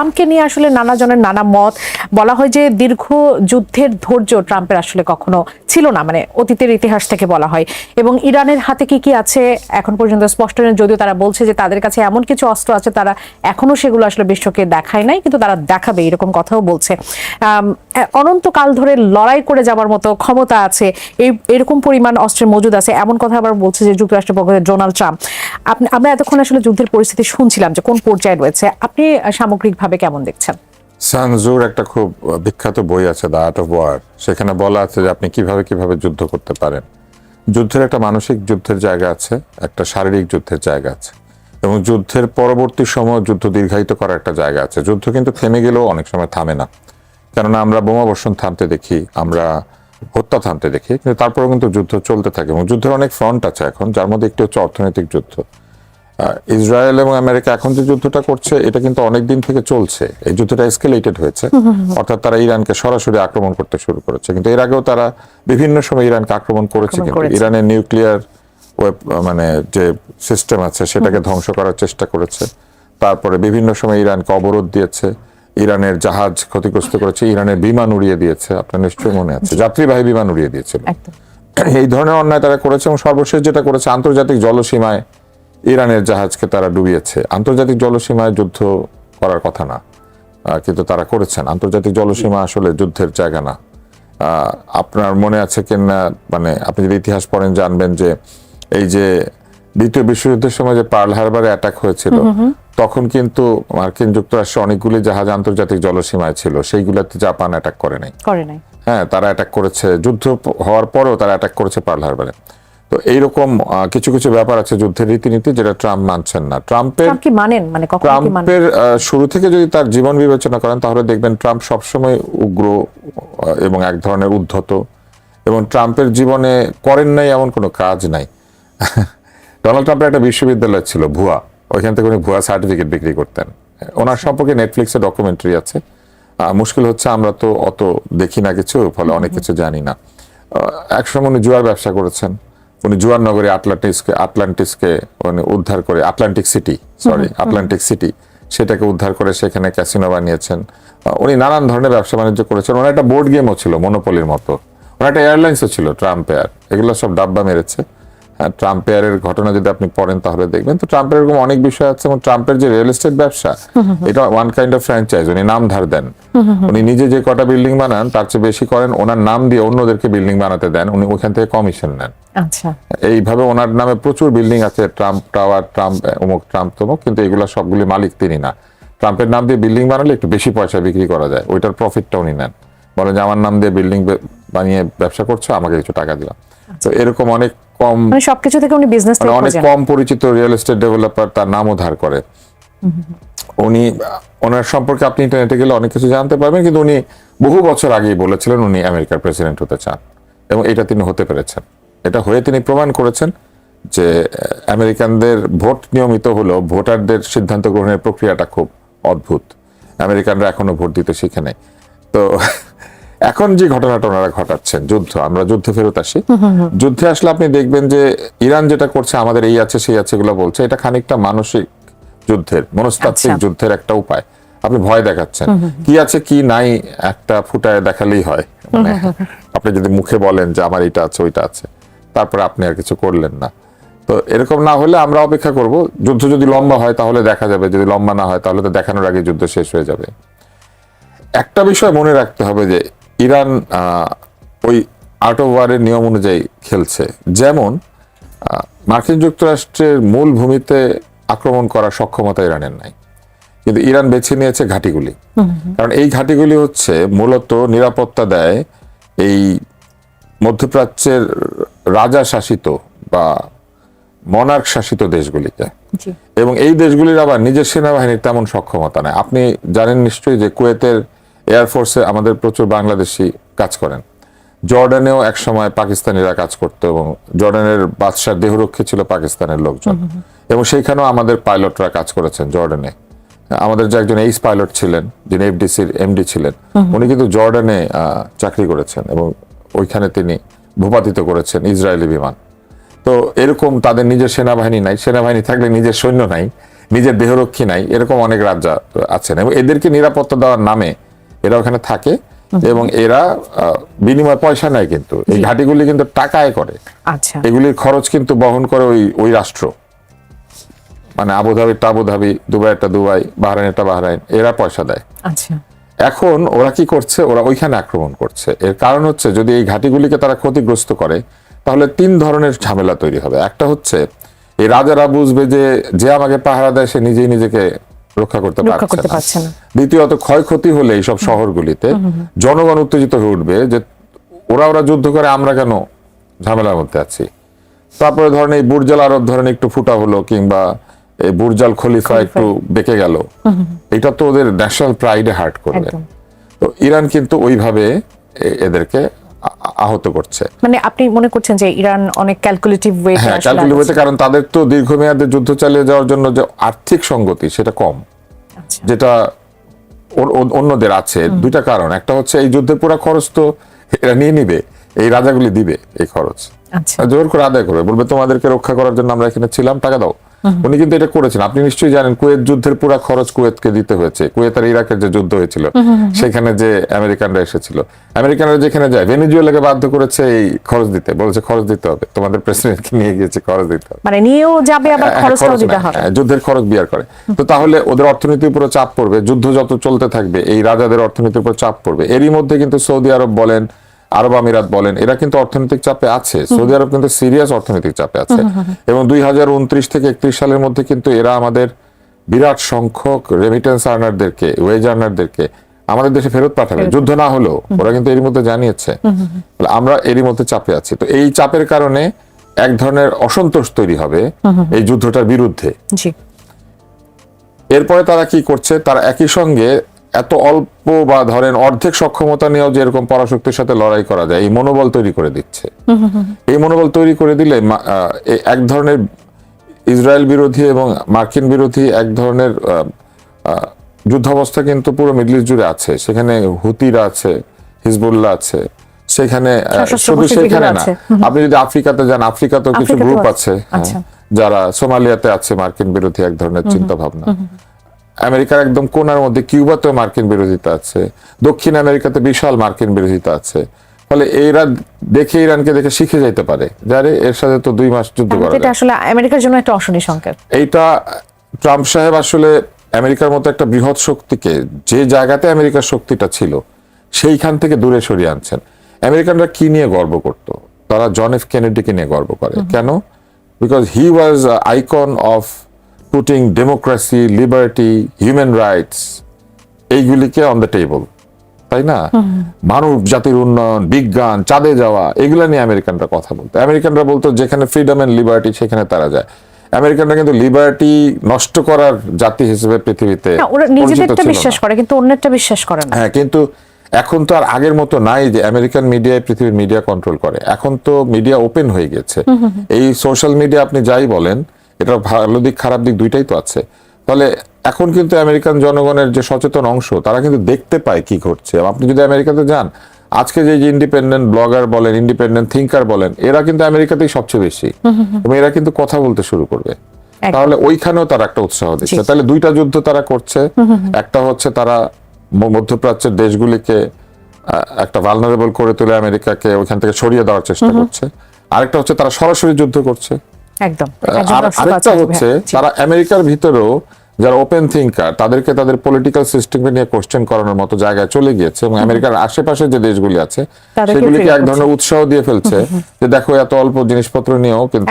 ট্রাম্পকে নিয়ে আসলে নানা জনের নানা মত। বলা হয় যে দীর্ঘ যুদ্ধের ধৈর্য ট্রাম্পের আসলে কখনো ছিল না, মানে অতীতের ইতিহাস থেকে বলা হয়। এবং ইরানের হাতে কি কি আছে এখন পর্যন্ত স্পষ্ট নয়, যদিও তারা বলছে যে তাদের কাছে এমন কিছু অস্ত্র আছে তারা এখনো সেগুলো আসলে বিশ্বকে দেখায় নাই, কিন্তু তারা দেখাবে এরকম কথাও বলছে। অনন্তকাল ধরে লড়াই করে যাবার মতো ক্ষমতা আছে, এরকম পরিমাণ অস্ত্রের মজুদ আছে, এমন কথা আবার বলছে যে যুক্তরাষ্ট্রের পক্ষ থেকে ডোনাল্ড ট্রাম্প। আমরা এতক্ষণ আসলে যুদ্ধের পরিস্থিতি শুনছিলাম যে কোন পর্যায়ে রয়েছে, আপনি সামগ্রিকভাবে কেমন দেখছেন? সান ত্জুর একটা খুব বিখ্যাত বই আছে, দ্য আর্ট অফ ওয়ার। সেখানে বলা আছে যে আপনি কিভাবে কিভাবে যুদ্ধ করতে পারেন। যুদ্ধের একটা মানসিক যুদ্ধের জায়গা আছে, একটা শারীরিক যুদ্ধের জায়গা আছে, এবং যুদ্ধের পরবর্তী সময় যুদ্ধ দীর্ঘায়িত করার একটা জায়গা আছে। যুদ্ধ কিন্তু থেমে গেলেও অনেক সময় থামে না, কেননা আমরা বোমাবর্ষণ থামতে দেখি, আমরা হত্যা থামতে দেখি, কিন্তু তারপরেও কিন্তু যুদ্ধ চলতে থাকে। এবং যুদ্ধের অনেক ফ্রন্ট আছে এখন, যার মধ্যে একটি হচ্ছে অর্থনৈতিক যুদ্ধ। ইসরায়েল এবং আমেরিকা এখন যে যুদ্ধটা করছে এটা কিন্তু অনেক দিন থেকে চলছে। এই যুদ্ধটা এসকেলেটেড হয়েছে, অর্থাৎ তারা ইরানকে সরাসরি আক্রমণ করতে শুরু করেছে। কিন্তু এর আগেও তারা বিভিন্ন সময় ইরানকে আক্রমণ করেছে, কিন্তু ইরানের নিউক্লিয়ার মানে যে সিস্টেম আছে সেটাকে ধ্বংস করার চেষ্টা করেছে। তারপরে বিভিন্ন সময় ইরানকে অবরোধ দিয়েছে, ইরানের জাহাজ ক্ষতিগ্রস্ত করেছে, ইরানের বিমান উড়িয়ে দিয়েছে, আপনার নিশ্চয়ই মনে আছে, যাত্রীবাহী বিমান উড়িয়ে দিয়েছিল। এই ধরনের অন্যায় তারা করেছে। এবং সর্বশেষ যেটা করেছে, আন্তর্জাতিক জলসীমায় ইরানের জাহাজকে তারা ডুবিয়েছে। আন্তর্জাতিক জলসীমায় যুদ্ধ করার কথা না, কিন্তু তারা করেছেন। আন্তর্জাতিক জলসীমা আসলে যুদ্ধের জায়গা না। আপনার মনে আছে কিনা, মানে আপনি যদি ইতিহাস পড়েন জানবেন যে এই যে দ্বিতীয় বিশ্বযুদ্ধের সময় যে পার্ল হারবারে অ্যাটাক হয়েছিল, তখন কিন্তু মার্কিন যুক্তরাষ্ট্র অনেকগুলি জাহাজ আন্তর্জাতিক জলসীমায় ছিল, সেইগুলোতে জাপান অ্যাটাক করে নাই। হ্যাঁ, তারা অ্যাটাক করেছে, যুদ্ধ হওয়ার পরেও তারা অ্যাটাক করেছে পার্ল হারবারে। তো এইরকম কিছু কিছু ব্যাপার আছে যুদ্ধের রীতিনীতি, যেটা ট্রাম্প মানছেন না। ট্রাম্পের শুরু থেকে যদি তার জীবন বিবেচনা করেন তাহলে দেখবেন ট্রাম্প সবসময় উগ্র এবং এক ধরনের উদ্ধত, এবং ট্রাম্পের জীবনে করেন নাই এমন কোনো কাজ নাই। ডোনাল্ড ট্রাম্পের একটা বিশ্ববিদ্যালয় ছিল ভুয়া, ওইখান থেকে উনি ভুয়া সার্টিফিকেট বিক্রি করতেন। ওনার সম্পর্কে নেটফ্লিক্সে ডকুমেন্টারি আছে। মুশকিল হচ্ছে আমরা তো অত দেখি না কিছু, ফলে অনেক কিছু জানি না। একসময় উনি জুয়ার ব্যবসা করেছেন। উনি জুয়ার নগরী আটলান্টিসকে উদ্ধার করে, আটলান্টিক সিটি সেটাকে উদ্ধার করে সেখানে ক্যাসিনো বানিয়েছেন। উনি নানান ধরনের ব্যবসা বাণিজ্য করেছেন। ওনার একটা বোর্ড গেমও ছিল, মনোপলির মতো। ওনার একটা এয়ারলাইন্সও ছিল, ট্রাম্প এয়ার। এগুলো সব ডাব্বা মেরেছে। ট্রাম্প এয়ারের ঘটনা যদি আপনি পড়েন তাহলে দেখবেন। তো ট্রাম্পের এরকম অনেক বিষয় আছে। এবং ট্রাম্পের যে রিয়েল এস্টেট ব্যবসা, এটা ওয়ান কাইন্ড অফ ফ্র্যাঞ্চাইজ। উনি নাম ধার দেন, উনি নিজে যে কটা বিল্ডিং বানান তার চেয়ে বেশি করেন, ওনার নাম দিয়ে অন্যদেরকে বিল্ডিং বানাতে দেন, উনি ওখান থেকে কমিশন নেন। এইভাবে ওনার নামে প্রচুর বিল্ডিং আছে, ট্রাম্প টাওয়ার, ট্রাম্প অমুক, ট্রাম্প তমুক, কিন্তু এগুলো সবগুলি মালিক তিনি না। ট্রাম্পের নাম দিয়ে বিল্ডিং বানালে একটু বেশি পয়সা বিক্রি করা যায়, ওইটার প্রফিটটা উনি নেন। বলেন যে আমার নাম দিয়ে বিল্ডিং বানিয়ে ব্যবসা করছো, আমাকে কিছু টাকা দিলাম। তো এরকম অনেক কম, সবকিছু থেকে উনি বিজনেস, অনেক কম পরিচিত রিয়েল এস্টেট ডেভেলপার তার নামও ধার করে। উনি, ওনার সম্পর্কে আপনি ইন্টারনেটে গেলে অনেক কিছু জানতে পারবেন, কিন্তু উনি বহু বছর আগেই বলেছিলেন উনি আমেরিকার প্রেসিডেন্ট হতে চান, এবং এটা তিনি হতে পেরেছেন। এটা হয়ে তিনি প্রমাণ করেছেন যে আমেরিকানদের ভোট নিয়মিত হলেও ভোটারদের সিদ্ধান্ত গ্রহণের প্রক্রিয়াটা খুব অদ্ভুত। আমেরিকানরা এখনো ভোট দিতে শিখে নেই। তো এখন যে ঘটনাটা ওনারা ঘটাচ্ছেন, যুদ্ধ, আমরা যুদ্ধে ফেরত আসি। যুদ্ধে আসলে আপনি দেখবেন যে ইরান যেটা করছে, আমাদের এই আছে সেই আছে এগুলো বলছে, এটা খানিকটা মানসিক যুদ্ধের, মনস্তাত্ত্বিক যুদ্ধের একটা উপায়। আপনি ভয় দেখাচ্ছেন, কি আছে কি নাই একটা ফুটায় দেখালেই হয়। মানে আপনি যদি মুখে বলেন যে আমার এটা আছে ওইটা আছে, তারপরে আপনি আর কিছু করলেন না। তো এরকম না হলে আমরা অপেক্ষা করব। যুদ্ধ যদি লম্বা হয় তাহলে দেখা যাবে, যদি লম্বা না হয় তাহলে তো দেখানোর আগে যুদ্ধ শেষ হয়ে যাবে। একটা বিষয় মনে রাখতে হবে যে ইরান ওই আর্ট অফ ওয়ারের নিয়ম অনুযায়ী খেলছে। যেমন মার্কিন যুক্তরাষ্ট্রের মূল ভূমিতে আক্রমণ করার সক্ষমতা ইরানের নাই, কিন্তু ইরান বেছে নিয়েছে ঘাঁটিগুলি। কারণ এই ঘাঁটিগুলি হচ্ছে মূলত নিরাপত্তা দেয় এই মধ্যপ্রাচ্যের রাজা শাসিত বা মনার্ক শাসিত দেশগুলিকে, এবং এই দেশগুলির আবার নিজের সেনাবাহিনীর তেমন সক্ষমতা নেই। আপনি জানেন নিশ্চয়ই যে কুয়েতের এয়ারফোর্সে আমাদের প্রচুর বাংলাদেশি কাজ করেন। জর্ডানেও একসময় পাকিস্তানিরা কাজ করতো, এবং জর্ডানের বাদশার দেহরক্ষী ছিল পাকিস্তানের লোকজন, এবং সেইখানেও আমাদের পাইলটরা কাজ করেছেন জর্ডানে। আমাদের যে একজন এইস পাইলট ছিলেন, যিনি এফডিসির এমডি ছিলেন, উনি কিন্তু জর্ডানে চাকরি করেছেন, এবং ওইখানে তিনি ভূপাতিত করেছেন ইসরায়েলি বিমান। তো এরকম তাদের নিজের সেনাবাহিনী নাই, সেনাবাহিনী থাকলে নিজের সৈন্য নাই, নিজের দেহরক্ষী নাই, এরকম অনেক রাজ্য আছেন, এবং এদেরকে নিরাপত্তা দেওয়ার নামে এরা ওখানে থাকে এবং এরা বিনিময় পয়সা নেয়, কিন্তু এই ঘাঁটিগুলি কিন্তু টাকায় করে। আচ্ছা, এগুলির খরচ কিন্তু বহন করে ওই রাষ্ট্র, মানে আবুধাবিটা আবুধাবি, দুবাইটা দুবাই, বাহরাইনটা বাহরাইন, এরা পয়সা দেয়। আচ্ছা, এখন ওরা কি করছে, ওরা ওইখানে আক্রমণ করছে। এর কারণ হচ্ছে যদি এই ঘাঁটিগুলিকে তারা ক্ষতিগ্রস্ত করে তাহলে 3 ধরনের ঝামেলা তৈরি হবে। একটা হচ্ছে এই রাজারা বুঝবে যে আমাকে পাহারা দেয় সে নিজেই নিজেকে রক্ষা করতে পারছে না। দ্বিতীয়ত ক্ষয়ক্ষতি হলে এইসব শহরগুলিতে জনগণ উত্তেজিত হয়ে উঠবে যে ওরা যুদ্ধ করে, আমরা কেন ঝামেলার মধ্যে আছি। তারপরে ধরেন এই বুর্জাল আরব ধরেন একটু ফুটা হলো, কিংবা এই বুর্জাল খলিফা একটু বেঁকে গেল, এটা তো ওদের ন্যাশনাল প্রাইডে হার্ট করবে। তো ইরান কিন্তু ওইভাবে এদেরকে আহত করছে। মানে আপনি মনে করছেন যে ইরান অনেক ক্যালকুলেটিভ ওয়ে, হ্যাঁ, ক্যালকুলেটিভ ওয়েতে, কারণ তাদের তো দীর্ঘমেয়াদে যুদ্ধ চালিয়ে যাওয়ার জন্য যে আর্থিক সঙ্গতি সেটা কম, যেটা অন্যদের আছে। দুইটা কারণ, একটা হচ্ছে এই যুদ্ধের পুরো খরচ তো এরা নিয়ে নিবে, এই রাজাগুলি দিবে এই খরচ, জোর করে আদায় করবে, বলবে তোমাদেরকে রক্ষা করার জন্য আমরা এখানে ছিলাম, টাকা দাও। উনি কিন্তু এটা করেছেন। আপনি নিশ্চয়ই জানেন কুয়েত যুদ্ধের পুরো খরচ কুয়েতকে দিতে হয়েছে। কুয়েত আর ইরাকের যে যুদ্ধ হয়েছিল সেখানে যে আমেরিকানরা এসেছিল, আমেরিকানরা যেখানে যায় ভেনেজুয়েলাকে বাধ্য করেছে এই খরচ দিতে, বলেছে খরচ দিতে হবে, তোমাদের প্রেসিডেন্টকে নিয়ে গিয়েছে, খরচ দিতে হবে, মানে নিয়েও যাবে আবার খরচটাও দিতে হবে, যুদ্ধের খরচ বিয়ার করে। তো তাহলে ওদের অর্থনীতির উপর চাপ পড়বে, যুদ্ধ যত চলতে থাকবে এই রাজাদের অর্থনীতির উপর চাপ পড়বে। এরই মধ্যে কিন্তু সৌদি আরব বলেন, আরব আমিরাত বলেন, এরা কিন্তু অর্থনৈতিক চাপে আছে। সৌদি আরব কিন্তু সিরিয়াস অর্থনৈতিক চাপে আছে, এবং 2029 থেকে 31 সালের মধ্যে কিন্তু এরা আমাদের বিরাট সংখ্যক রেমিটেন্স আর্নারদেরকে, ওয়েজ আর্নারদেরকে আমাদের দেশে ফেরত পাঠাবে, যুদ্ধ না হলেও। ওরা কিন্তু এরই মধ্যে জানিয়েছে। আমরা এরই মধ্যে চাপে আছি। তো এই চাপের কারণে এক ধরনের অসন্তোষ তৈরি হবে এই যুদ্ধটার বিরুদ্ধে। এরপরে তারা কি করছে, তারা একই সঙ্গে এত অল্প বা ধরেন অর্ধেক সক্ষমতা নিয়েও যে এরকম পরাশক্তির সাথে লড়াই করা যায় এই মনোবল তৈরি করে দিচ্ছে। এই মনোবল তৈরি করে দিলে এক ধরনের ইসরায়েল বিরোধী এবং মার্কিন বিরোধী এক ধরনের যুদ্ধাবস্থা কিন্তু পুরো মিডল ইস্ট জুড়ে আছে। সেখানে হুতিরা আছে, হিজবুল্লাহ আছে, সেখানে শুধু সেখানে না, আপনি যদি আফ্রিকাতে যান, আফ্রিকাতেও কিছু গ্রুপ আছে যারা, সোমালিয়াতে আছে মার্কিন বিরোধী এক ধরনের চিন্তা ভাবনা, আমেরিকার একদম কোনার মধ্যে কিউবাতেও মার্কিন বিরোধিতা আছে, দক্ষিণ আমেরিকাতে বিশাল মার্কিন বিরোধিতা আছে। ফলে এরা দেখে ইরানকে দেখে শিখে যাইতে পারে, যারে এর সাথে তো 2 মাস যুদ্ধ করা যায়। এটা আসলে আমেরিকার জন্য একটা অশনি সংকেত। এইটা ট্রাম্প সাহেব আসলে আমেরিকার মতো একটা বৃহৎ শক্তিকে, যে জায়গাতে আমেরিকার শক্তিটা ছিল সেইখান থেকে দূরে সরিয়ে আনছেন। আমেরিকানরা কি নিয়ে গর্ব করত? তারা জন এফ কেনেডিকে নিয়ে গর্ব করে। কেন? Because he was icon of putting democracy, liberty, human rights, এইগুলিকে অন দ্য টেবল, তাই না? মানব জাতির উন্নয়ন, বিজ্ঞান, চাঁদে যাওয়া, এগুলা নিয়ে আমেরিকানরা কথা বলতো। আমেরিকানরা বলতো যেখানে ফ্রিডম এন্ড লিবার্টি সেখানে তারা যায়। আমেরিকানরা কিন্তু লিবার্টি নষ্ট করার জাতি হিসেবে পৃথিবীতে ওরা নিজেদেরটা বিশ্বাস করে, কিন্তু অন্যেরটা বিশ্বাস করে না। হ্যাঁ, কিন্তু এখন তো আর আগের মতো নাই যে আমেরিকান মিডিয়ায় পৃথিবীর মিডিয়া কন্ট্রোল করে। এখন তো মিডিয়া ওপেন হয়ে গেছে। এই সোশ্যাল মিডিয়া আপনি যাই বলেন, এটা ভালো দিক খারাপ দিক দুইটাই তো আছে। তাহলে এখন কিন্তু আমেরিকান জনগণের যে সচেতন অংশ তারা কিন্তু দেখতে পায় কি ঘটছে। আপনি যদি আমেরিকাতে যান, আজকে যে ইন্ডিপেন্ডেন্ট ব্লগার বলেন, ইন্ডিপেন্ডেন্ট থিঙ্কার বলেন, এরা কিন্তু আমেরিকাতেই সবচেয়ে বেশি, এবং এরা কিন্তু কথা বলতে শুরু করবে। তাহলে ওইখানেও তারা একটা উৎসাহ দিচ্ছে। তাহলে 2টা যুদ্ধ তারা করছে। একটা হচ্ছে তারা মধ্যপ্রাচ্যের দেশগুলিকে একটা ভালনারেবল করে তুলে আমেরিকাকে ওইখান থেকে সরিয়ে দেওয়ার চেষ্টা করছে। আরেকটা হচ্ছে তারা সরাসরি যুদ্ধ করছে। একদম। আরেকটা হচ্ছে তারা আমেরিকার ভিতরেও যারা ওপেন থিঙ্কার তাদেরকে তাদের পলিটিক্যাল সিস্টেমকে নিয়ে কোশ্চেন করানোর মতো জায়গায় চলে গিয়েছে, এবং আমেরিকার আশেপাশে যে দেশগুলি আছে সেগুলিকে এক ধরনের উৎসাহ দিয়ে ফেলছে যে দেখো এত অল্প জিনিসপত্র নিয়েও কিন্তু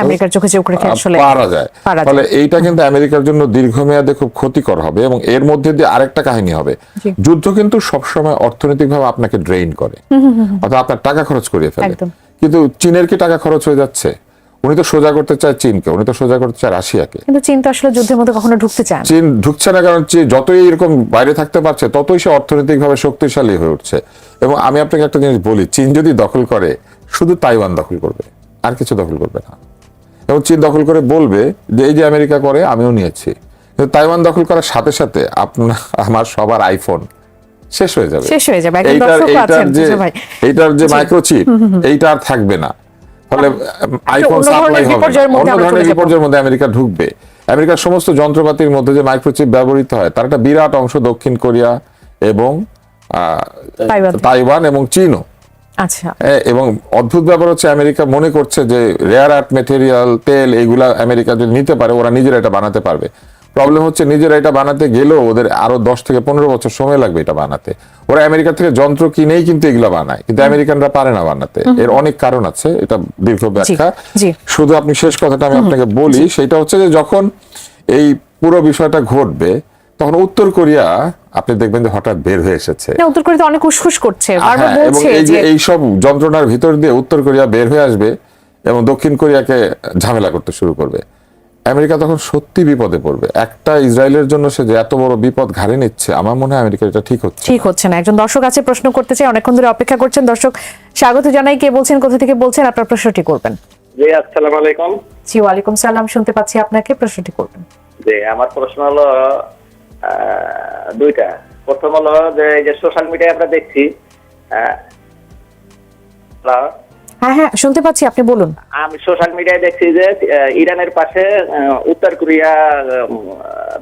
পারা যায়। ফলে এইটা কিন্তু আমেরিকার জন্য দীর্ঘমেয়াদে খুব ক্ষতিকর হবে, এবং এর মধ্যে দিয়ে আরেকটা কাহিনী হবে। যুদ্ধ কিন্তু সবসময় অর্থনৈতিকভাবে আপনাকে ড্রেইন করে, অর্থাৎ আপনার টাকা খরচ করিয়ে ফেলে। কিন্তু চীনের কি টাকা খরচ হয়ে যাচ্ছে? উনি তো সোজা করতে চায় চীনকে, উনি তো সোজা করতে চায় রাশিয়াকে। কিন্তু চীন তো আসলে যুদ্ধের মধ্যে কখনো ঢুকতে চায় না। চীন ঢুকছে না, কারণ যতই এরকম বাইরে থাকতে পারছে ততই সে অর্থনৈতিকভাবে শক্তিশালী হয়ে উঠছে। এবং আমি আপনাকে একটা জিনিস বলি, চীন যদি দখল করে শুধু তাইওয়ান দখল করবে, আর কিছু দখল করবে না। এবং চীন দখল করে বলবে যে এই যে আমেরিকা করে আমিও নিয়েছি। কিন্তু তাইওয়ান দখল করার সাথে সাথে আপনার আমার সবার আইফোন শেষ হয়ে যাবে। এইটার যে মাইক্রোচিপ এইটা আর থাকবে না। ফলে আইফোন সাপ্লাই হবে, অন্য ধরনের বিপর্যয়ের মধ্যে আমেরিকা ঢুকবে। আমেরিকার সমস্ত যন্ত্রপাতির মধ্যে যে মাইক্রোচিপ ব্যবহৃত হয় তার একটা বিরাট অংশ দক্ষিণ কোরিয়া এবং তাইওয়ান এবং চীনও। আচ্ছা, এবং অদ্ভুত ব্যাপার হচ্ছে আমেরিকা মনে করছে যে রেয়ার আর্থ মেটেরিয়াল, তেল, এগুলা আমেরিকা যদি নিতে পারে ওরা নিজেরা এটা বানাতে পারবে। প্রবলেম হচ্ছে নিজেরা এটা বানাতে গেলেও ওদের আরো 10 থেকে 15 বছর সময় লাগবে এটা বানাতে। ওরা আমেরিকা থেকে যন্ত্র কিনেই কিন্তু এগুলা বানায়, কিন্তু আমেরিকানরা পারে না বানাতে। এর অনেক কারণ আছে, এটা দীর্ঘ ব্যাখ্যা। শুধু আপনি শেষ কথাটা আমি আপনাকে বলি, সেটা হচ্ছে যে যখন এই পুরো বিষয়টা ঘটবে তখন উত্তর কোরিয়া আপনি দেখবেন যে হঠাৎ বের হয়ে এসেছে। উত্তর কোরিয়া অনেক উসখুস করছে, বারবার বলছে যে এই সব যন্ত্রণার ভিতর দিয়ে উত্তর কোরিয়া বের হয়ে আসবে এবং দক্ষিণ কোরিয়াকে ঝামেলা করতে শুরু করবে। আমেরিকা তখন সত্যি বিপদে পড়বে। একটা ইসরায়েলের জন্য সে যে এত বড় বিপদ ঘাড়ে নিচ্ছে, আমার মনে হয় আমেরিকা এটা ঠিক হচ্ছে না। একজন দর্শক আছে, প্রশ্ন করতে চাই, অনেকক্ষণ ধরে অপেক্ষা করছেন। দর্শক স্বাগত জানাই, কে বলছেন, কোথা থেকে বলছেন, আপনার প্রশ্নটি করবেন। জি, আসসালামু আলাইকুম। জি, ওয়ালাইকুম সালাম, শুনতে পাচ্ছি আপনাকে, প্রশ্নটি করবেন। জি, আমার প্রশ্ন হলো দুইটা। প্রথম হলো যে এই যে সোশ্যাল মিডিয়ায় আমরা দেখছি, হ্যাঁ শুনতে পাচ্ছি, আপনি বলুন। আমি সোশ্যাল মিডিয়ায় দেখছি যে ইরানের পাশে উত্তর কোরিয়া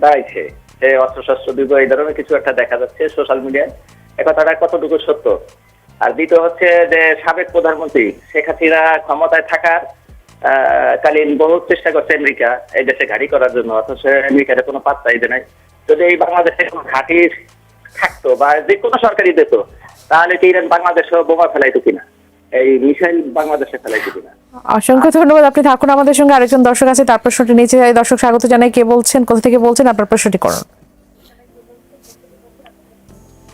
দাঁড়াইছে, যে অস্ত্রশস্ত্র দিব, এই ধরনের কিছু একটা দেখা যাচ্ছে সোশ্যাল মিডিয়ায়। এ কথাটা কতটুকু সত্য? আর দ্বিতীয় হচ্ছে যে সাবেক প্রধানমন্ত্রী শেখ হাসিনা ক্ষমতায় থাকার কালীন বহু চেষ্টা করছে আমেরিকা এই দেশে ঘাঁটি করার জন্য, অথচ আমেরিকার কোনো পাত্তাই দেয় নাই। যদি এই বাংলাদেশে কোনো ঘাঁটি থাকতো বা যে কোনো সরকারি দিত, তাহলে কি ইরান বাংলাদেশেও বোমা ফেলাইতো কিনা, এই মিসাইল বাংলাদেশে ফেলাইতো কিনা? অসংখ্য ধন্যবাদ, আপনি থাকুন আমাদের সঙ্গে। আরেকজন দর্শক আছে, তার প্রশ্নটি নিচে যাই। দর্শক স্বাগত জানাই, কে বলছেন, কোথা থেকে বলছেন, আপনার প্রশ্নটি করুন।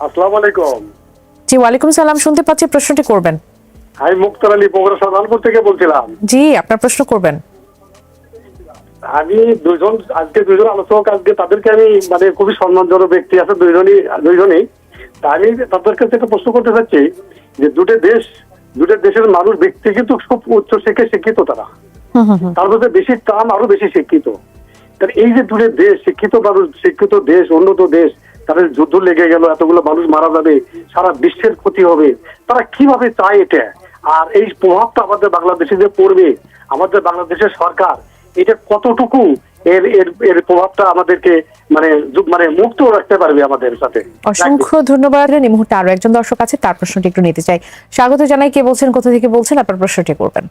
আসসালামু আলাইকুম। জি, ওয়ালাইকুম সালাম, শুনতে পাচ্ছি, প্রশ্নটি করবেন। আমি মুক্তার আলী বগুড়া সাধারণপুর থেকে বলছিলাম। জি, আপনার প্রশ্ন করবেন। আমি আজকে দুজন আলোচক, আজকে তাদেরকে আমি মানে খুবই সম্মানজনক ব্যক্তি আছে দুইজনই। তা আমি তাদের কাছে একটা প্রশ্ন করতে চাচ্ছি যে দুটো দেশের মানুষ ব্যক্তি কিন্তু খুব উচ্চ শিক্ষিত, তারা তার মধ্যে বেশি টান আরো বেশি শিক্ষিত। তার এই যে দুটো দেশ শিক্ষিত মানুষ, শিক্ষিত দেশ, উন্নত দেশ, তাদের যুদ্ধ লেগে গেল, এতগুলো মানুষ মারা যাবে, সারা বিশ্বের ক্ষতি হবে, তারা কিভাবে চায় এটা? আর এই প্রভাবটা আমাদের বাংলাদেশে যে পড়বে, আমাদের বাংলাদেশের সরকার এটা কতটুকু এর প্রভাবটা আমাদেরকে মানে মানে মুক্ত রাখতে পারবে আমাদের সাথে? অসংখ্য ধন্যবাদ। এই মুহূর্তে আরো একজন দর্শক আছে, তার প্রশ্নটি একটু নিতে চাই। স্বাগত জানাই, কে বলছেন, কোথা থেকে বলছেন, আপনার প্রশ্নটি করবেন।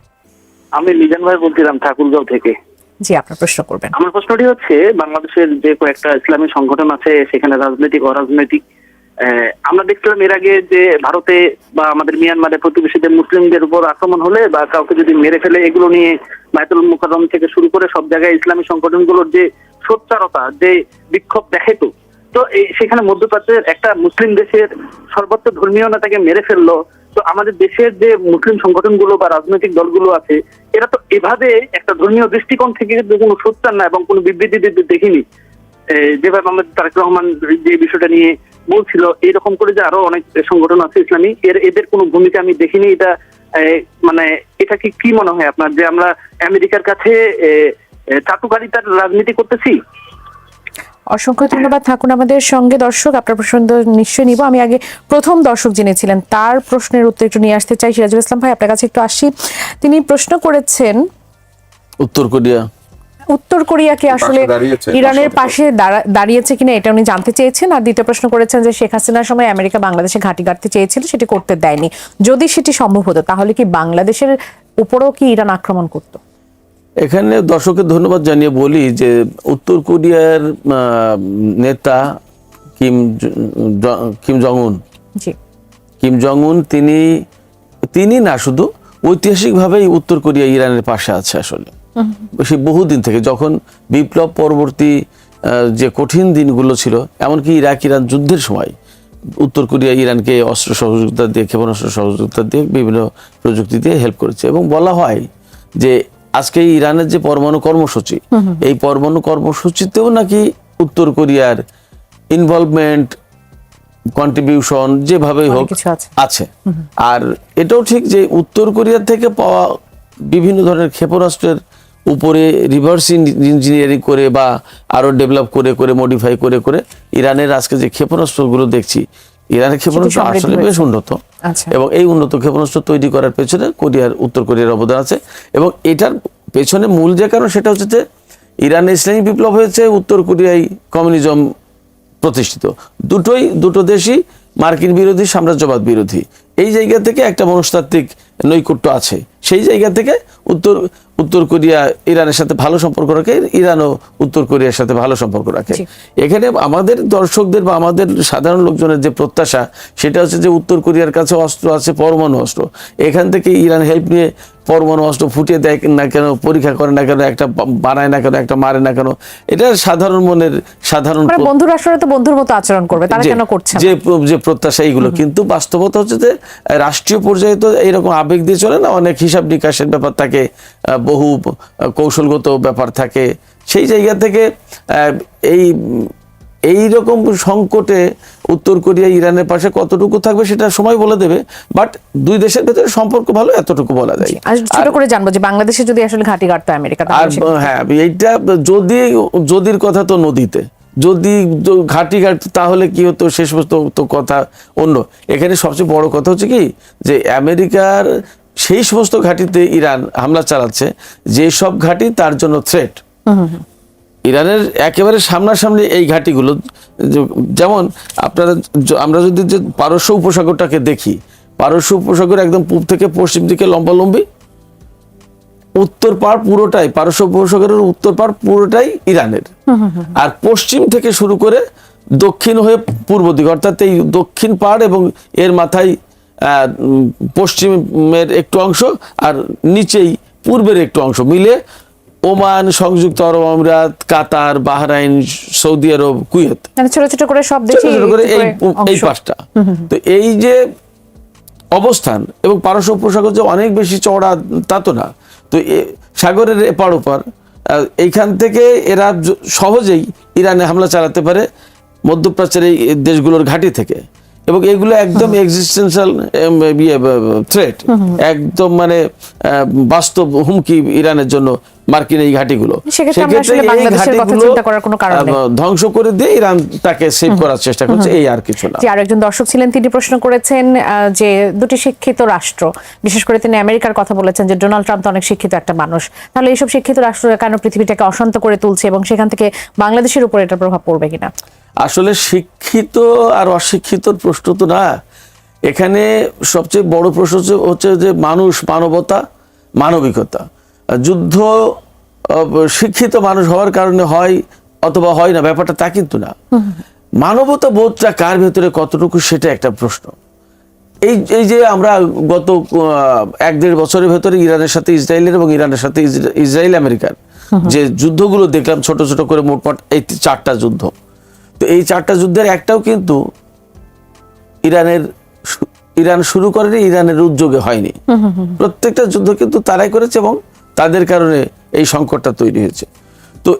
আমি লিজান ভাই বলছিলাম ঠাকুরগাঁও থেকে। জি, আপনার প্রশ্ন করবেন। আমার প্রশ্নটি হচ্ছে, বাংলাদেশের যে কয়েকটা ইসলামী সংগঠন আছে সেখানে রাজনৈতিক অরাজনৈতিক, আমরা দেখছিলাম এর আগে যে ভারতে বা আমাদের মিয়ানমারে প্রতিবেশীদের মুসলিমদের উপর আক্রমণ হলে বা কাউকে যদি মেরে ফেলে, এগুলো নিয়ে বায়তুল মুকাররম থেকে শুরু করে সব জায়গায় ইসলামী সংগঠনগুলোর যে সোচ্চারতা, যে বিক্ষোভ দেখাইতো, তো সেখানে মধ্যপ্রাচ্যের একটা মুসলিম দেশের সর্বোচ্চ ধর্মীয় নেতাকে মেরে ফেললো। তো আমাদের দেশের যে মুসলিম সংগঠনগুলো বা রাজনৈতিক দলগুলো আছে, এরা তো এভাবে একটা ধর্মীয় দৃষ্টিকোণ থেকে কোনো সোচ্চার না এবং কোনো বিবৃতি দেখিনি। যেভাবে আমাদের তারেক রহমান যে বিষয়টা নিয়ে বলছিল, এইরকম করে যে আরো অনেক সংগঠন আছে ইসলামী, এদের কোনো ভূমিকা আমি দেখিনি। এটা মানে এটা কি মনে হয় আপনার, যে আমরা আমেরিকার কাছে চাটুকারিতার রাজনীতি করতেছি? অসংখ্য ধন্যবাদ, থাকুন আমাদের সঙ্গে। দর্শক, আপনার প্রশ্ন নিশ্চয়ই নিব। আমি আগে প্রথম দর্শক যিনি ছিলেন তার প্রশ্নের উত্তর একটু নিয়ে আসতে চাই। সিরাজুল ইসলাম ভাই, আপনার কাছে একটু আসি। তিনি প্রশ্ন করেছেন উত্তর কোরিয়াকে আসলে ইরানের পাশে দাঁড়িয়েছে কিনা এটা উনি জানতে চেয়েছেন। আর দ্বিতীয় প্রশ্ন করেছেন যে শেখ হাসিনার সময় আমেরিকা বাংলাদেশে ঘাঁটি গাড়তে চেয়েছিল, সেটি করতে দেয়নি। যদি সেটি সম্ভব হতো, তাহলে কি বাংলাদেশের উপরও কি ইরান আক্রমণ করতো? এখানে দর্শকের ধন্যবাদ জানিয়ে বলি যে উত্তর কোরিয়ার নেতা কিম জং উন তিনি না শুধু ঐতিহাসিকভাবেই উত্তর কোরিয়া ইরানের পাশে আছে। আসলে সে বহুদিন থেকে, যখন বিপ্লব পরবর্তী যে কঠিন দিনগুলো ছিল, এমনকি ইরান যুদ্ধের সময় উত্তর কোরিয়া ইরানকে অস্ত্র সহযোগিতা দিয়ে, ক্ষেপণাস্ত্র সহযোগিতা দিয়ে, বিভিন্ন প্রযুক্তি দিয়ে হেল্প করেছে। এবং বলা হয় যে আজকে ইরানের যে পরমাণু কর্মসূচি, এই পরমাণু কর্মসূচিতেও নাকি উত্তর কোরিয়ার ইনভলভমেন্ট, কন্ট্রিবিউশন যেভাবেই হোক আছে। আর এটাও ঠিক যে উত্তর কোরিয়া থেকে পাওয়া বিভিন্ন ধরনের ক্ষেপণাস্ত্রের উপরে রিভার্স ইঞ্জিনিয়ারিং করে বা আরো ডেভেলপ করে মডিফাই করে ইরানের আজকে যে ক্ষেপণাস্ত্রগুলো দেখছি, ইরানের ক্ষেপণাস্ত্র আসলে বেশ উন্নত। এবং এই উন্নত ক্ষেপণাস্ত্র তৈরি করার পেছনে উত্তর কোরিয়ার অবদান আছে। এবং এটার পেছনে মূল যে কারণ, সেটা হচ্ছে যে ইরানে ইসলামী বিপ্লব হয়েছে, উত্তর কোরিয়ায় কমিউনিজম প্রতিষ্ঠিত। দুটো দেশই মার্কিন বিরোধী, সাম্রাজ্যবাদ বিরোধী। এই জায়গা থেকে একটা মনস্তাত্ত্বিক নৈকট্য আছে। সেই জায়গা থেকে উত্তর কোরিয়া ইরানের সাথে ভালো সম্পর্ক রাখে, ইরানও উত্তর কোরিয়ার সাথে ভালো সম্পর্ক রাখে। এখানে আমাদের দর্শকদের বা আমাদের সাধারণ লোকজনের যে প্রত্যাশা, সেটা হচ্ছে যে উত্তর কোরিয়ার কাছে অস্ত্র আছে, পরমাণু অস্ত্র, এখান থেকে ইরান হেল্প নিয়ে পরমাণু অস্ত্র ফুটিয়ে দেয় না কেন, পরীক্ষা করে না কেন, একটা বানায় না কেন, একটা মারে না কেন, এটা সাধারণ মনের বন্ধু রাষ্ট্ররা তো বন্ধুর মতো আচরণ করবে, তারা কেন করছে না? যে প্রত্যাশা এইগুলো। কিন্তু বাস্তবতা হচ্ছে যে রাষ্ট্রীয় পর্যায়ে তো এইরকম আবেগ দিয়ে চলে না, অনেক হিসাব নিকাশের ব্যাপার থাকে, বহু কৌশলগত ব্যাপার থাকে। সেই জায়গা থেকে এই রকম সংকটে উত্তর কোরিয়া ইরানের পাশে কতটুকু থাকবে সেটা সময় বলে দেবে, বাট দুই দেশের ভেতরে সম্পর্ক ভালো, এতটুকু বলা যায়। ছোট করে জানবো যে বাংলাদেশে যদি আসলে ঘাঁটি গাড়তো আমেরিকা, আর হ্যাঁ, এইটা যদির কথা তো নদীতে, যদি ঘাঁটি গাড়তো তাহলে কি হতো, শেষ পর্যন্ত কথা অন্য। এখানে সবচেয়ে বড় কথা হচ্ছে কি, যে আমেরিকার সেই সমস্ত ঘাঁটিতে ইরান হামলা চালাচ্ছে যে সব ঘাঁটি তার জন্য থ্রেট। ইরানের একেবারে সামনাসামনি এই ঘাঁটিগুলো, যেমন আমরা যদি যে পারস্য উপসাগরটাকে দেখি, পারস্য উপসাগর একদম পূব থেকে পশ্চিম দিকে লম্বালম্বি, উত্তর পাড় পুরোটাই, পারস্য উপসাগরের উত্তর পাড় পুরোটাই ইরানের, আর পশ্চিম থেকে শুরু করে দক্ষিণ হয়ে পূর্ব দিকে, অর্থাৎ এই দক্ষিণ পাড় এবং এর মাথায় পশ্চিমের একটু অংশ আর নিচেই পূর্বের একটু অংশ মিলে ওমান, সংযুক্ত আরব আমিরাত, কাতার, বাহরাইন, সৌদি আরব, কুয়েত, ছোট ছোট করে সব দেশে এই পাঁচটা। তো এই যে অবস্থান, এবং পারস্য উপসাগর যে অনেক বেশি চওড়া তা তো না, তো সাগরের এপার ওপার, এইখান থেকে এরা সহজেই ইরানে হামলা চালাতে পারে মধ্যপ্রাচ্যের এই দেশগুলোর ঘাঁটি থেকে, এবং এগুলো একদম এক্সিস্টেন্সিয়াল থ্রেট, একদম মানে বাস্তব হুমকি ইরানের জন্য মার্কিন এই ঘাঁটিগুলো। ধ্বংস করে দিয়ে ইরান তাকে সেভ করার চেষ্টা করছে, এই আর কিছু না। আরো একজন দর্শক ছিলেন, তিনি প্রশ্ন করেছেন যে দুটি শিক্ষিত রাষ্ট্র, বিশেষ করে তিনি আমেরিকার কথা বলেছেন যে ডোনাল্ড ট্রাম্প তো অনেক শিক্ষিত একটা মানুষ, তাহলে এইসব শিক্ষিত রাষ্ট্ররা কেন পৃথিবীটাকে অশান্ত করে তুলছে, এবং সেখান থেকে বাংলাদেশের উপর এটা প্রভাব পড়বে কিনা? আসলে শিক্ষিত আর অশিক্ষিতর প্রশ্ন তো না, এখানে সবচেয়ে বড় প্রশ্ন হচ্ছে যে মানুষ, মানবতা, মানবিকতা। যুদ্ধ শিক্ষিত মানুষ হওয়ার কারণে হয় অথবা হয় না, ব্যাপারটা তা কিন্তু না। মানবতা বোধটা কার ভেতরে কতটুকু, সেটা একটা প্রশ্ন। এই যে আমরা গত 1-1.5 বছরের ভেতরে ইরানের সাথে ইসরায়েলের এবং ইরানের সাথে ইসরায়েল আমেরিকার যে যুদ্ধগুলো দেখলাম, ছোট ছোট করে মোটমাট এই 4টা যুদ্ধ, তো এই 4টা যুদ্ধের একটাও কিন্তু ইরান শুরু করেনি, ইরানের উদ্যোগে হয়নি। প্রত্যেকটা যুদ্ধ কিন্তু তারাই করেছে, এবং তাদের কারণে এই সংকটটা তৈরি হয়েছে। তো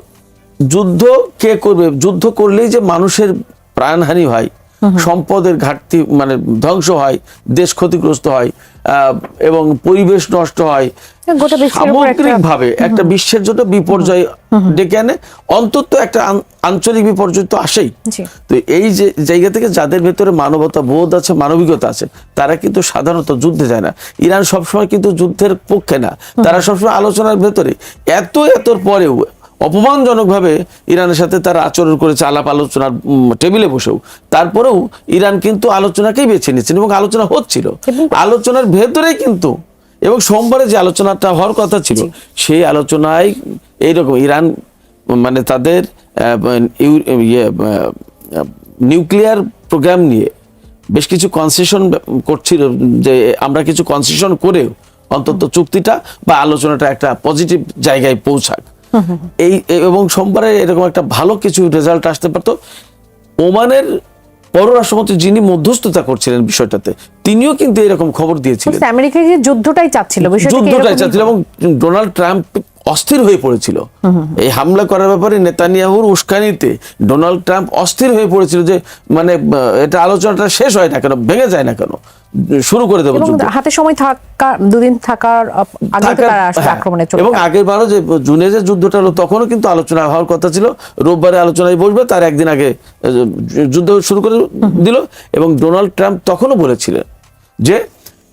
যুদ্ধ কে করবে? যুদ্ধ করলেই যে মানুষের প্রাণহানি হয়, সম্পদের ঘাটতি মানে ধ্বংস হয়, দেশ ক্ষতিগ্রস্ত হয়, এবং পরিবেশ নষ্ট হয়, সামগ্রিকভাবে একটা বিশ্বের জন্য বিপর্যয় ডেকে আনে, অন্তত একটা আঞ্চলিক বিপর্যয় তো আসেই। তো এই যে জায়গা থেকে যাদের ভেতরে মানবতা বোধ আছে, মানবিকতা আছে, তারা কিন্তু সাধারণত যুদ্ধে যায় না। ইরান সবসময় কিন্তু যুদ্ধের পক্ষে না, তারা সবসময় আলোচনার ভেতরে, এতর পরেও অপমানজনকভাবে ইরানের সাথে তারা আচরণ করেছে আলাপ আলোচনার টেবিলে বসেও, তারপরেও ইরান কিন্তু আলোচনাকেই বেছে নিয়েছেন, এবং আলোচনা হচ্ছিল আলোচনার ভেতরেই কিন্তু, এবং সোমবারে যে আলোচনাটা হওয়ার কথা ছিল সেই আলোচনায় এইরকম ইরান মানে তাদের নিউক্লিয়ার প্রোগ্রাম নিয়ে বেশ কিছু কনসেশন করছিল, যে আমরা কিছু কনসেশন করেও অন্তত চুক্তিটা বা আলোচনাটা একটা পজিটিভ জায়গায় পৌঁছাক। এবং সোমবারে এরকম একটা ভালো কিছু রেজাল্ট আসতে পারতো। ওমানের পররাষ্ট্রমন্ত্রী যিনি মধ্যস্থতা করছিলেন বিষয়টাতে, তিনিও কিন্তু এরকম খবর দিয়েছিলেন, আমেরিকা যে যুদ্ধটাই চাচ্ছিল, এবং ডোনাল্ড ট্রাম্প অস্থির হয়ে পড়েছিল এই হামলা করার ব্যাপারে। নেতানিয়াহুর উস্কানিতে ডোনাল্ড ট্রাম্প অস্থির হয়ে পড়েছিল যে মানে এটা আলোচনাটা শেষ হয় না কেন, ভেঙে যায় না কেন, শুরু করে দেবো। হাতে সময় থাকা, দুদিন থাকার আক্রমণে চলে, এবং আগের বারও যে জুনে যে যুদ্ধটা হলো তখনও কিন্তু আলোচনা হওয়ার কথা ছিল, রোববারে আলোচনায় বসবে, তার একদিন আগে যুদ্ধ শুরু করে দিল। এবং ডোনাল্ড ট্রাম্প তখনও বলেছিলেন যে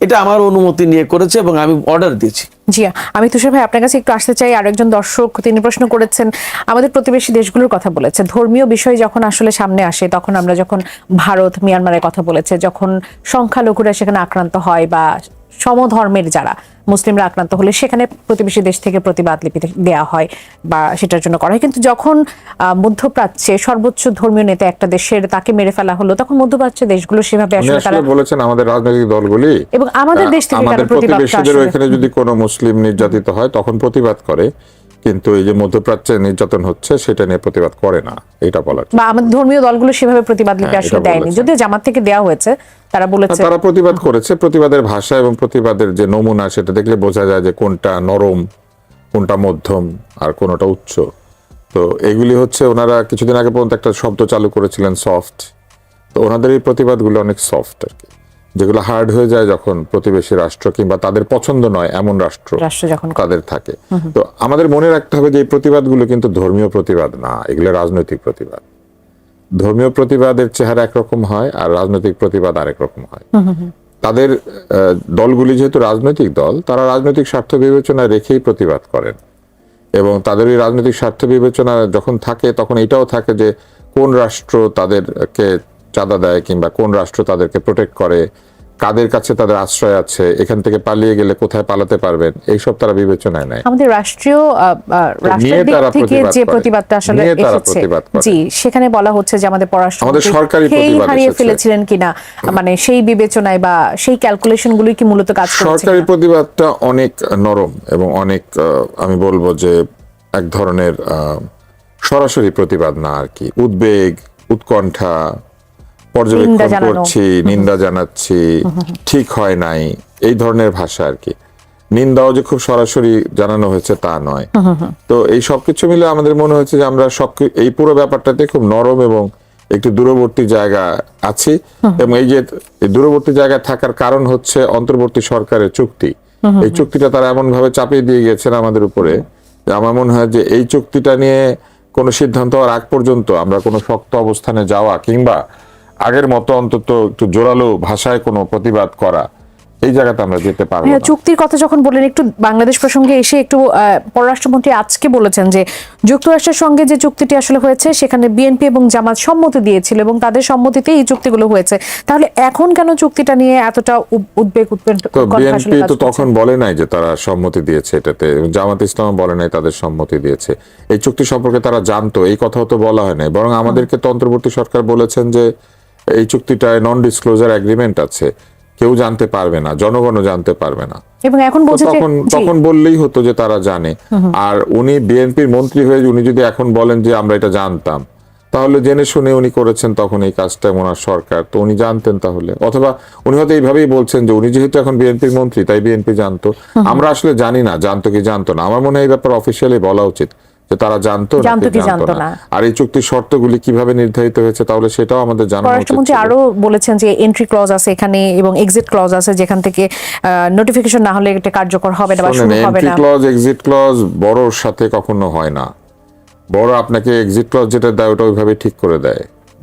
এটা আমার অনুমতি নিয়ে করেছে এবং আমি অর্ডার দিয়েছি। জি, আমি তুষার ভাই আপনার কাছে একটু আসতে চাই। আরেকজন দর্শক তিনি প্রশ্ন করেছেন, আমাদের প্রতিবেশী দেশগুলোর কথা বলেছে, ধর্মীয় বিষয় যখন আসলে সামনে আসে তখন আমরা যখন ভারত মিয়ানমারের কথা বলেছে, যখন সংখ্যালঘুরা সেখানে আক্রান্ত হয় বা সমধর্মের যারা মুসলিমরা আক্রান্ত হলে সেখানে প্রতিবেশী দেশ থেকে প্রতিবাদ লিপি দেওয়া হয় বা সেটার জন্য করা হয়। কিন্তু যখন মধ্যপ্রাচ্যে সর্বোচ্চ ধর্মীয় নেতা একটা দেশের তাকে মেরে ফেলা হলো, তখন মধ্যপ্রাচ্যের দেশগুলো সেভাবে উনি আসলে তারা আসলে বলেছেন আমাদের রাজনৈতিক দলগুলি এবং আমাদের দেশ থেকে আমাদের কেন প্রতিবাদটা প্রতিবেশীদের আসলে? ওইখানে যদি কোনো মুসলিম নির্যাতিত হয় তখন প্রতিবাদ করে, কিন্তু এই যে মধ্যপ্রাচ্যে নির্যাতন হচ্ছে সেটা নিয়ে প্রতিবাদ করে না, এটা বলার। বা আমাদের ধর্মীয় দলগুলো সেভাবে প্রতিবাদ লিপি হ্যাঁ, আসলে এটা দেয়নি, বলেছেন। যদিও জামাত থেকে দেওয়া হয়েছে, তারা বলেছে তারা প্রতিবাদ করেছে। প্রতিবাদের ভাষা এবং প্রতিবাদের যে নমুনা সেটা দেখলে বোঝা যায় যে কোনটা নরম, কোনটা মধ্যম, আর কোনটা উচ্চ। তো এগুলি হচ্ছে ওনারা কিছুদিন আগে পর্যন্ত একটা শব্দ চালু করেছিলেন সফট। তো ওনাদের এই প্রতিবাদগুলো অনেক সফট আর কি, যেগুলো হার্ড হয়ে যায় যখন প্রতিবেশী রাষ্ট্র কিংবা তাদের পছন্দ নয় এমন রাষ্ট্র যখন তাদের থাকে। তো আমাদের মনে রাখতে হবে যে এই প্রতিবাদগুলো কিন্তু ধর্মীয় প্রতিবাদ না, এগুলো রাজনৈতিক প্রতিবাদ। ধর্মীয় প্রতিবাদের চেহারা একরকম হয় আর রাজনৈতিক প্রতিবাদ আরেক রকম হয়। তাদের দলগুলি যেহেতু রাজনৈতিক দল, তারা রাজনৈতিক স্বার্থ বিবেচনা রেখেই প্রতিবাদ করেন, এবং তাদের এই রাজনৈতিক স্বার্থ বিবেচনা যখন থাকে তখন এটাও থাকে যে কোন রাষ্ট্র তাদেরকে চাঁদা দেয় কিংবা কোন রাষ্ট্র তাদেরকে প্রোটেক্ট করে, কাদের কাছে তাদের আশ্রয় আছে, এখান থেকে পালিয়ে গেলে কোথায় পালাতে পারবেন, এইসব তারা বিবেচনায় নেয়। আমাদের রাষ্ট্রীয় রাষ্ট্রের দিক থেকে যে প্রতিবাদটা আসলে এসেছে, জি, সেখানে বলা হচ্ছে যে আমাদের আমাদের সরকারি প্রতিবাদ হারিয়ে এসেছে। ফেলেছিলেন কিনা, মানে সেই বিবেচনায় বা সেই ক্যালকুলেশন গুলোই কি মূলত কাজ করছে? সরকারি প্রতিবাদটা অনেক নরম এবং অনেক আমি বলবো যে এক ধরনের সরাসরি প্রতিবাদ না আর কি, উদ্বেগ, উৎকণ্ঠা, পর্যবেক্ষণ করছি, নিন্দা জানাচ্ছি, ঠিক হয় নাই, এই ধরনের ভাষা আর কি। নিন্দাও যে খুব সরাসরি জানানো হয়েছে তা নয়। তো এই সবকিছু মিলে আমাদের মনে হচ্ছে যে আমরা এই পুরো ব্যাপারটাতে খুব নরম এবং একটু দূরবর্তী জায়গা আছি, এবং এই যে দূরবর্তী জায়গায় থাকার কারণ হচ্ছে অন্তর্বর্তী সরকারের চুক্তি। এই চুক্তিটা তারা এমন ভাবে চাপিয়ে দিয়ে গেছেন আমাদের উপরে, আমার মনে হয় যে এই চুক্তিটা নিয়ে কোনো সিদ্ধান্ত হওয়ার আগ পর্যন্ত আমরা কোনো শক্ত অবস্থানে যাওয়া কিংবা আগের মতো অন্তত একটু জোরালো ভাষায় কোনো প্রতিবাদ করা, এই জায়গাতে আমরা যেতে পারবো না। চুক্তির কথা যখন বললেন, একটু বাংলাদেশ প্রসঙ্গে এসে একটু পররাষ্ট্রমন্ত্রী আজকে বলেছেন যে যুক্তরাষ্ট্রের সঙ্গে যে চুক্তিটি আসলে হয়েছে সেখানে বিএনপি এবং জামাত সম্মতি দিয়েছিল এবং তাদের সম্মতিতে এই চুক্তিগুলো হয়েছে। তাহলে এখন কেন চুক্তিটা নিয়ে এতটা উদ্বেগ বিএনপি তো তখন বলে নাই যে তারা সম্মতি দিয়েছে এটাতে, জামাত ইসলাম বলে নাই তাদের সম্মতি দিয়েছে। এই চুক্তি সম্পর্কে তারা জানতো, এই কথাও তো বলা হয় নাই, বরং আমাদেরকে তো অন্তর্বর্তী সরকার বলেছেন যে এই চুক্তিটায় নন ডিসক্লোজার এগ্রিমেন্ট আছে, কেউ জানতে পারবে না, জনগণও জানতে পারবে না। এবং এখন বলছে যে তখন বললেই হতো যে তারা জানে। আর উনি বিএনপির মন্ত্রী হয়ে উনি যদি এখন বলেন যে আমরা এটা জানতাম, তাহলে জেনে শুনে উনি করেছেন তখন এই কাজটা ওনার সরকার, তো উনি জানতেন তাহলে। অথবা উনি হয়তো এইভাবেই বলছেন যে উনি যেহেতু এখন বিএনপির মন্ত্রী তাই বিএনপি জানতো, আমরা আসলে জানি না জানতো কি জানতো না। আমার মনে হয় এই ব্যাপার অফিসিয়ালি বলা উচিত যে তারা জানতো না, আর এই চুক্তির শর্তগুলি কিভাবে নির্ধারিত হয়েছে তাহলে সেটাও আমাদের জানা উচিত। পররাষ্ট্রমন্ত্রী আরো বলেছেন যে এন্ট্রি ক্লজ আছে এখানে এবং এক্সিট ক্লজ আছে, যেখান থেকে নোটিফিকেশন না হলে এটা কার্যকর হবে না বা শুরু হবে না। এন্ট্রি ক্লজ এক্সিট ক্লজ বড়র সাথে কখনো হয় না। বড় আপনাকে এক্সিট ক্লজ যেটা দেয় ওটা ওইভাবে ঠিক করে দেয়।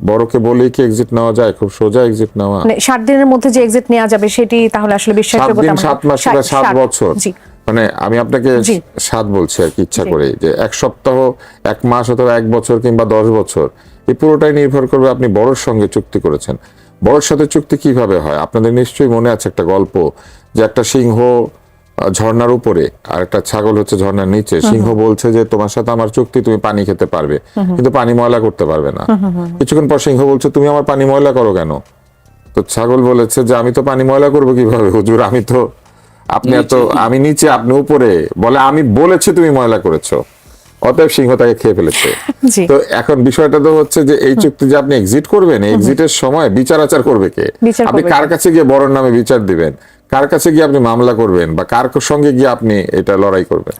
বড়কে বলেই কি এক্সিট নেওয়া যায়? খুব সোজা এক্সিট নেওয়া। মানে 7 দিনের মধ্যে যে এক্সিট নেওয়া যাবে সেটি তাহলে আসলে বিশ্বাসযোগ্যতা 7 দিন 7 মাস বা 7 বছর, মানে আমি আপনাকে 7 বলছি আর কি ইচ্ছা করে, যে 1 সপ্তাহ 1 মাস অথবা 1 বছর কিংবা 10 বছর, এই পুরোটাই নির্ভর করবে আপনি বড়র সঙ্গে চুক্তি করেছেন। বড়র সাথে চুক্তি কিভাবে হয়? আপনাদের নিশ্চয়ই মনে আছে একটা গল্প, যে একটা সিংহ ঝর্ণার উপরে আর একটা ছাগল হচ্ছে ঝর্ণার নিচে। সিংহ বলছে যে তোমার সাথে আমার চুক্তি, তুমি পানি খেতে পারবে কিন্তু পানি ময়লা করতে পারবে না। কিছুক্ষণ পর সিংহ বলছে তুমি আমার পানি ময়লা করো কেন? তো ছাগল বলেছে যে আমি তো পানি ময়লা করবো কিভাবে হুজুর, আমি তো আপনি এত, আমি নিচে আপনি উপরে, বলে আমি বলেছি তুমি ময়লা করেছো, অতএব সিংহ তাকে খেয়ে ফেলেছে। তো এখন বিষয়টা তো হচ্ছে যে এই চুক্তি যে আপনি এক্সিট করবেন, এক্সিটের সময় বিচার আচার করবে কে? আপনি কার কাছে গিয়ে বড়র নামে বিচার দিবেন, কার কাছে গিয়ে আপনি মামলা করবেন, বা কার সঙ্গে গিয়ে আপনি এটা লড়াই করবেন?